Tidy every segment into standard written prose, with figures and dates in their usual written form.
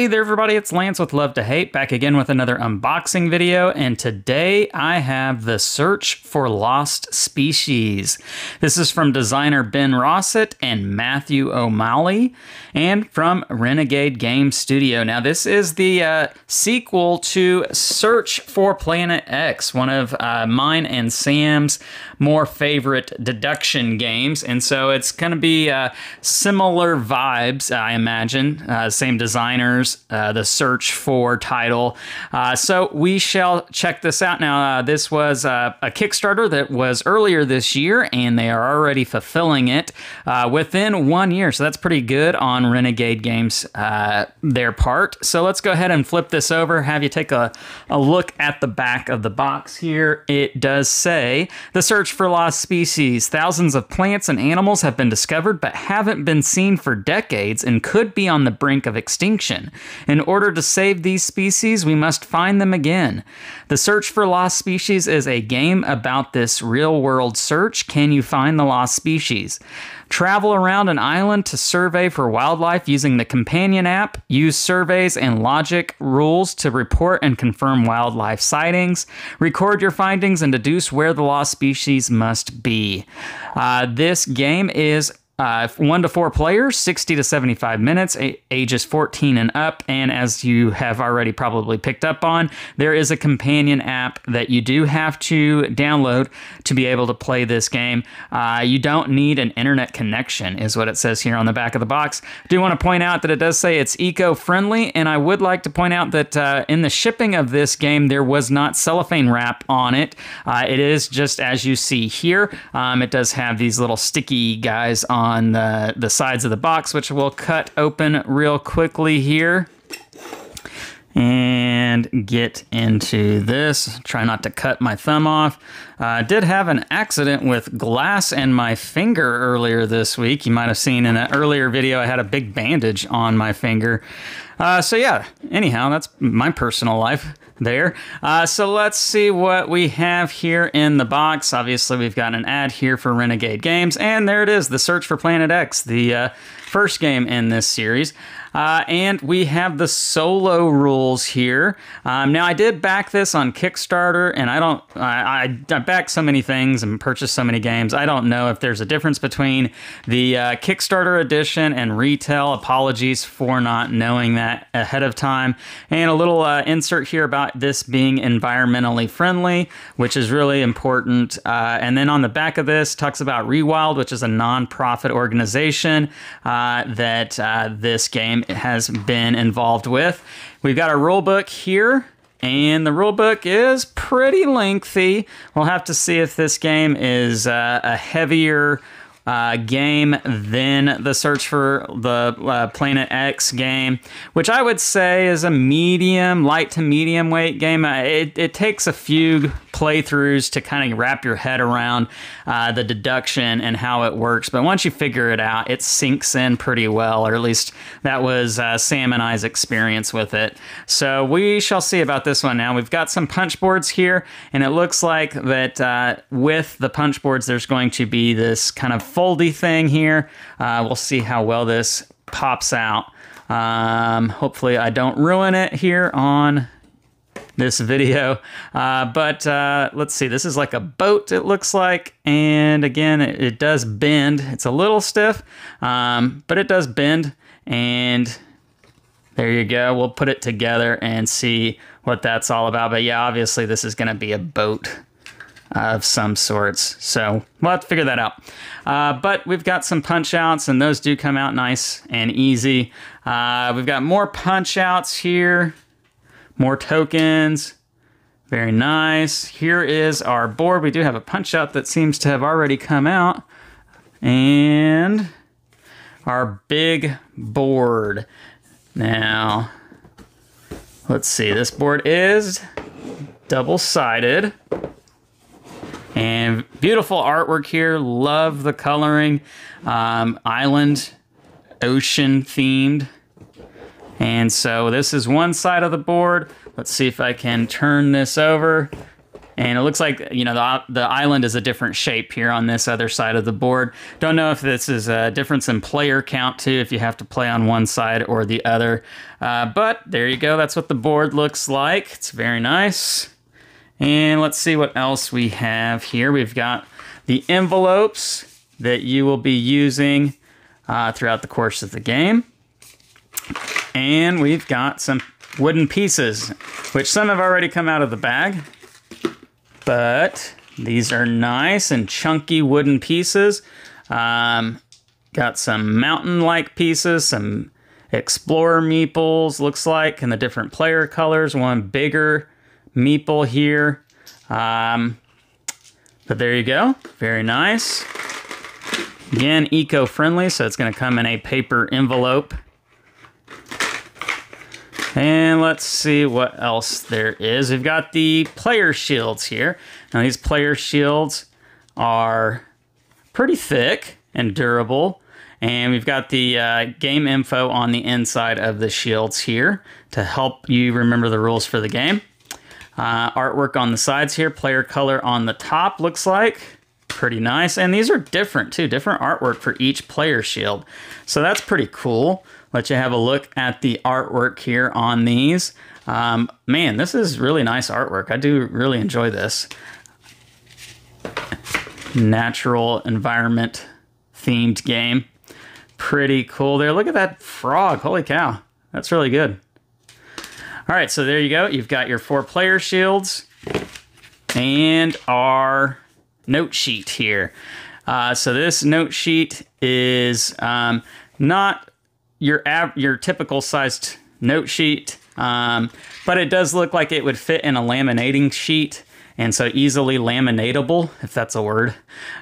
Hey there everybody, it's Lance with Love to Hate, back again with another unboxing video, and today I have The Search for Lost Species. This is from designer Ben Rossett and Matthew O'Malley, and from Renegade Game Studio. Now this is the sequel to Search for Planet X, one of mine and Sam's more favorite deduction games, and so it's going to be similar vibes, I imagine. Same designers, the Search for title. So we shall check this out. Now, this was a Kickstarter that was earlier this year, and they are already fulfilling it within 1 year. So that's pretty good on Renegade Games, their part. So let's go ahead and flip this over, have you take a look at the back of the box here. It does say, The Search for Lost Species. Thousands of plants and animals have been discovered but haven't been seen for decades and could be on the brink of extinction. In order to save these species, we must find them again. The Search for Lost Species is a game about this real-world search. Can you find the lost species? Travel around an island to survey for wildlife using the companion app. Use surveys and logic rules to report and confirm wildlife sightings. Record your findings and deduce where the lost species must be. This game is 1 to 4 players, 60 to 75 minutes, ages 14 and up, and as you have already probably picked up on, there is a companion app that you do have to download to be able to play this game. You don't need an internet connection, is what it says here on the back of the box. I do want to point out that it does say it's eco-friendly, and I would like to point out that in the shipping of this game, there was not cellophane wrap on it. It is just as you see here. It does have these little sticky guys on the sides of the box, which we'll cut open real quickly here and get into this. Try not to cut my thumb off. I did have an accident with glass in my finger earlier this week. You might have seen in an earlier video I had a big bandage on my finger. So yeah, anyhow, that's my personal life there. So let's see what we have here in the box. Obviously, we've got an ad here for Renegade Games, and there it is, The Search for Planet X, the first game in this series. And we have the solo rules here. Now, I did back this on Kickstarter, and I backed so many things and purchased so many games. I don't know if there's a difference between the Kickstarter edition and retail. Apologies for not knowing that ahead of time. And a little insert here about this being environmentally friendly, which is really important. And then on the back of this talks about Rewild, which is a non-profit organization that this game has been involved with. We've got a rule book here, and the rule book is pretty lengthy. We'll have to see if this game is a heavier game than the Search for the Planet X game, which I would say is a medium, light to medium weight game. It takes a few playthroughs to kind of wrap your head around the deduction and how it works, but once you figure it out, it sinks in pretty well, or at least that was Sam and I's experience with it. So we shall see about this one now. We've got some punch boards here, and it looks like that with the punch boards there's going to be this kind of foldy thing here. We'll see how well this pops out. Hopefully I don't ruin it here on this video, but let's see, this is like a boat, it looks like, and again it does bend. It's a little stiff, but it does bend, and there you go. We'll put it together and see what that's all about. But yeah, obviously this is going to be a boat of some sorts, so we'll have to figure that out. But we've got some punch outs, and those do come out nice and easy. We've got more punch outs here, more tokens, very nice. Here is our board. We do have a punch out that seems to have already come out, and our big board. Now let's see, this board is double-sided. And beautiful artwork here. Love the coloring. Island, ocean themed. And so this is one side of the board. Let's see if I can turn this over And it looks like, you know, the island is a different shape here on this other side of the board. Don't know if this is a difference in player count too, if you have to play on one side or the other. But there you go. That's what the board looks like. It's very nice. And let's see what else we have here. We've got the envelopes that you will be using throughout the course of the game. And we've got some wooden pieces, which some have already come out of the bag. But these are nice and chunky wooden pieces. Got some mountain-like pieces, some explorer meeples, looks like, in the different player colors. One bigger meeple here. But there you go. Very nice. Again, eco-friendly, so it's going to come in a paper envelope. And let's see what else there is. We've got the player shields here. Now these player shields are pretty thick and durable. And we've got the game info on the inside of the shields here to help you remember the rules for the game. Artwork on the sides here, player color on the top looks like. Pretty nice. And these are different too, different artwork for each player shield. So that's pretty cool. Let you have a look at the artwork here on these. Man, this is really nice artwork. I do really enjoy this. Natural environment themed game. Pretty cool there. Look at that frog. Holy cow. That's really good. All right, so there you go. You've got your 4 player shields and our note sheet here. So this note sheet is not your typical sized note sheet, but it does look like it would fit in a laminating sheet, and so easily laminatable, if that's a word.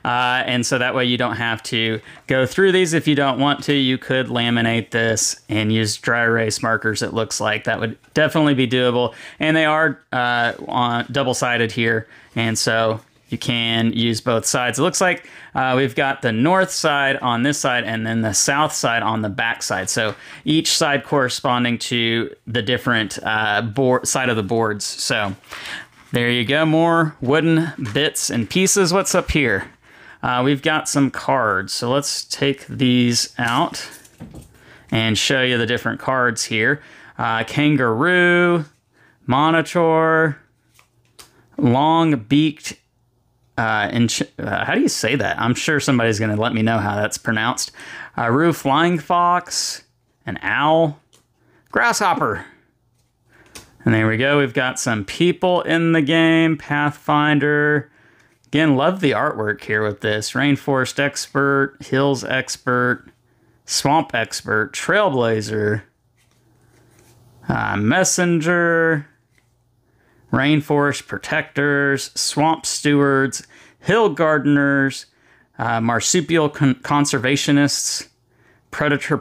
And so that way you don't have to go through these. If you don't want to, you could laminate this and use dry erase markers. It looks like that would definitely be doable, and they are on double-sided here, and so you can use both sides. It looks like we've got the north side on this side and then the south side on the back side. So each side corresponding to the different side of the boards. So there you go, more wooden bits and pieces. What's up here? We've got some cards. So let's take these out and show you the different cards here. Kangaroo, monitor, long-beaked, how do you say that? I'm sure somebody's going to let me know how that's pronounced. Roo flying fox, an owl, grasshopper. And there we go. We've got some people in the game. Pathfinder. Again, love the artwork here with this. Rainforest expert, hills expert, swamp expert, trailblazer, messenger, rainforest protectors, swamp stewards, hill gardeners, marsupial conservationists, predator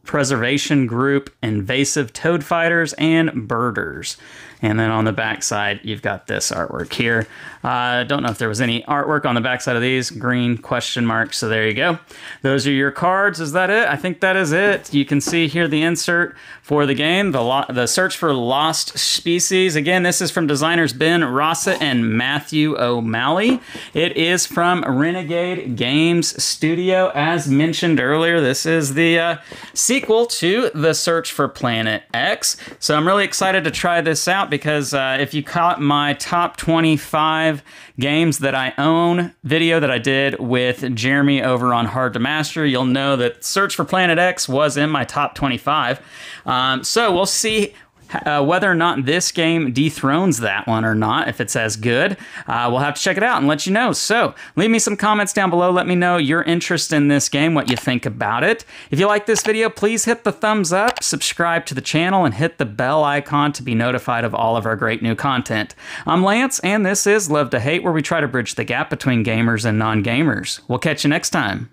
preservation group, invasive toad fighters, and birders. And then on the back side, you've got this artwork here. I don't know if there was any artwork on the back side of these. Green question mark. So there you go. Those are your cards. Is that it? I think that is it. You can see here the insert for the game, the search for lost species. Again, this is from designers Ben Rossett and Matthew O'Malley. It is from Renegade Games Studio. As mentioned earlier, this is the sequel to The Search for Planet X. So I'm really excited to try this out because if you caught my top 25 games that I own video that I did with Jeremy over on Hard to Master, you'll know that Search for Planet X was in my top 25. So we'll see whether or not this game dethrones that one or not, if it's as good. We'll have to check it out and let you know. So leave me some comments down below. Let me know your interest in this game, what you think about it. If you like this video, please hit the thumbs up, subscribe to the channel, and hit the bell icon to be notified of all of our great new content. I'm Lance, and this is Love to Hate, where we try to bridge the gap between gamers and non-gamers. We'll catch you next time.